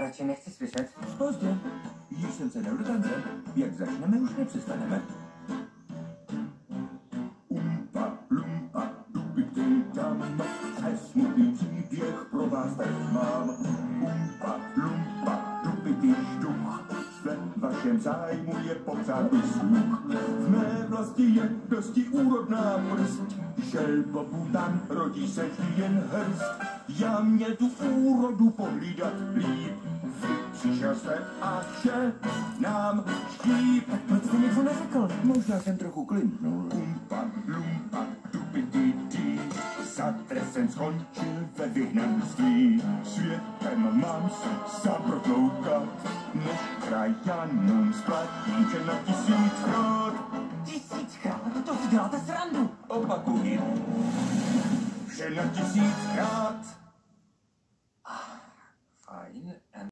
radši nechci slyšet. Pozdě. Již jsem se dal do tance. Jak začneme, už nepřestaneme. Umpa, lumpa, dupity tam. Smutný příběh pro vás teď mám. Umpa, lumpa, dupity štuch. Ve vašem zájmu je popřát i sluch. V mé vlasti je dosti úrodná prst. Želbobů tam rodí se vždy jen hrst. Já měl tu úrodu pohlídat líp. Vy přišel jste a vše nám štíp. Tak proč jste něco neřekl? Možná jsem trochu klimnul. Umpa, lumpa, dupity dý. Za trestem skončil ve vyhnanství. Světem mám se zaprotloukat. Než krajanům splatím vše na 1000krát. 1000krát? To si děláte srandu. Opakuji. Vše na 1000krát.